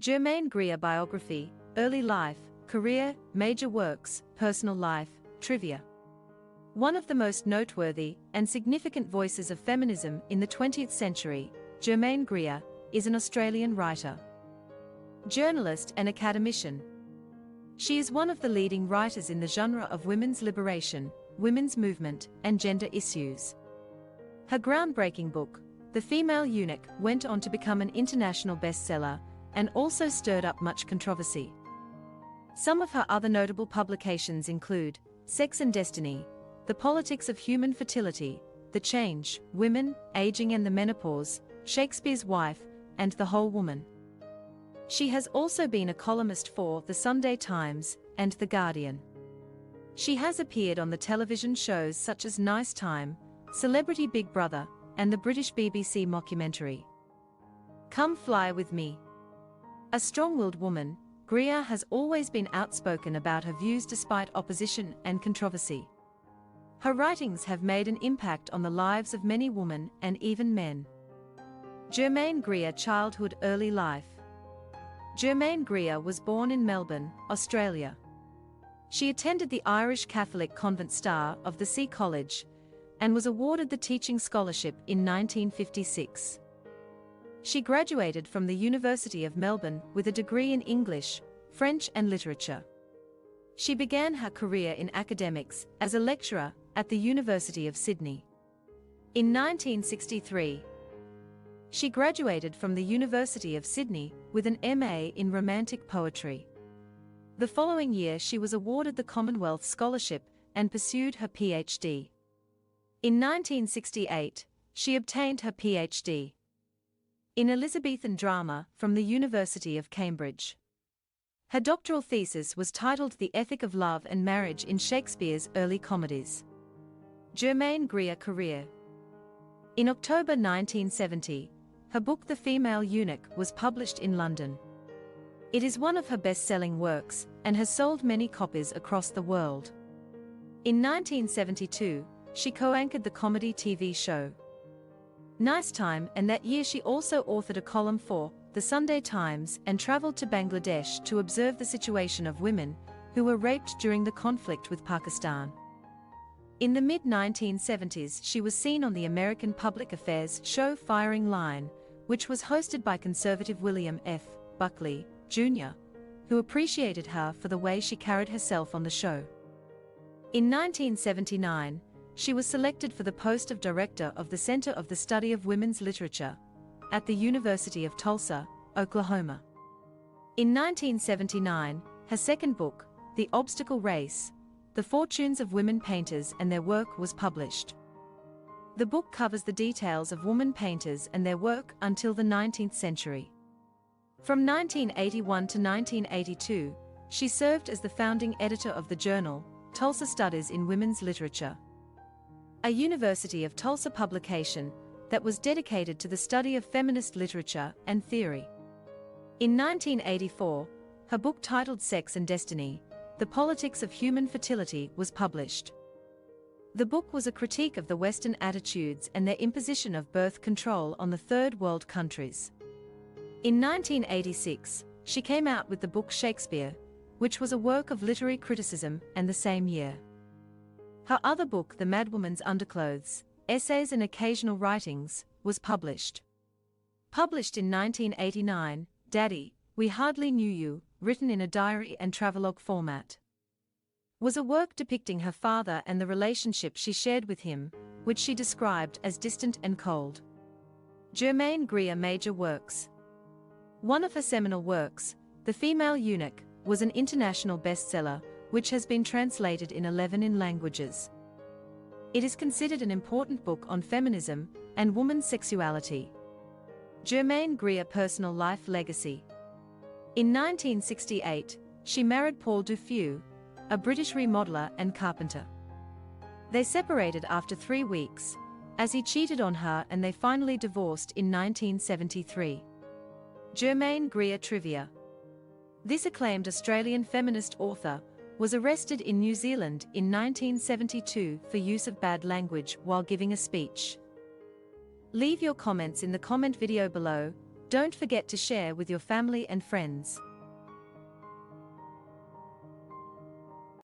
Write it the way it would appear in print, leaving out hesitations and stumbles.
Germaine Greer Biography, Early Life, Career, Major Works, Personal Life, Trivia. One of the most noteworthy and significant voices of feminism in the 20th century, Germaine Greer, is an Australian writer, journalist and academician. She is one of the leading writers in the genre of women's liberation, women's movement, and gender issues. Her groundbreaking book, The Female Eunuch, went on to become an international bestseller and also stirred up much controversy. Some of her other notable publications include Sex and Destiny, The Politics of Human Fertility, The Change, Women, Aging and the Menopause, Shakespeare's Wife, and The Whole Woman. She has also been a columnist for The Sunday Times and The Guardian. She has appeared on the television shows such as Nice Time, Celebrity Big Brother, and the British BBC mockumentary Come Fly With Me. A strong-willed woman, Greer has always been outspoken about her views despite opposition and controversy. Her writings have made an impact on the lives of many women and even men. Germaine Greer Childhood, Early Life. Germaine Greer was born in Melbourne, Australia. She attended the Irish Catholic convent Star of the Sea College and was awarded the Teaching Scholarship in 1956. She graduated from the University of Melbourne with a degree in English, French and literature. She began her career in academics as a lecturer at the University of Sydney. In 1963, she graduated from the University of Sydney with an MA in Romantic Poetry. The following year she was awarded the Commonwealth Scholarship and pursued her PhD. In 1968, she obtained her PhD in Elizabethan drama from the University of Cambridge. Her doctoral thesis was titled The Ethic of Love and Marriage in Shakespeare's Early Comedies. Germaine Greer Career. In October 1970, her book The Female Eunuch was published in London. It is one of her best-selling works and has sold many copies across the world. In 1972, she co-anchored the comedy TV show Nice Time, and that year she also authored a column for The Sunday Times and traveled to Bangladesh to observe the situation of women who were raped during the conflict with Pakistan. In the mid-1970s she was seen on the American public affairs show Firing Line, which was hosted by conservative William F. Buckley, Jr., who appreciated her for the way she carried herself on the show. In 1979, she was selected for the post of Director of the Center of the Study of Women's Literature at the University of Tulsa, Oklahoma. In 1979, her second book, The Obstacle Race: The Fortunes of Women Painters and Their Work, was published. The book covers the details of women painters and their work until the 19th century. From 1981 to 1982, she served as the founding editor of the journal, Tulsa Studies in Women's Literature, a University of Tulsa publication that was dedicated to the study of feminist literature and theory. In 1984, her book titled Sex and Destiny, The Politics of Human Fertility, was published. The book was a critique of the Western attitudes and their imposition of birth control on the Third World countries. In 1986, she came out with the book Shakespeare, which was a work of literary criticism, and the same year, her other book, The Madwoman's Underclothes, Essays and Occasional Writings, was published. Published in 1989, Daddy, We Hardly Knew You, written in a diary and travelogue format, was a work depicting her father and the relationship she shared with him, which she described as distant and cold. Germaine Greer Major Works. One of her seminal works, The Female Eunuch, was an international bestseller, which has been translated in 11 languages. It is considered an important book on feminism and woman's sexuality. Germaine Greer Personal Life Legacy. In 1968, she married Paul Dufeu, a British remodeler and carpenter. They separated after 3 weeks, as he cheated on her, and they finally divorced in 1973. Germaine Greer Trivia. This acclaimed Australian feminist author was arrested in New Zealand in 1972 for use of bad language while giving a speech. Leave your comments in the comment video below. Don't forget to share with your family and friends.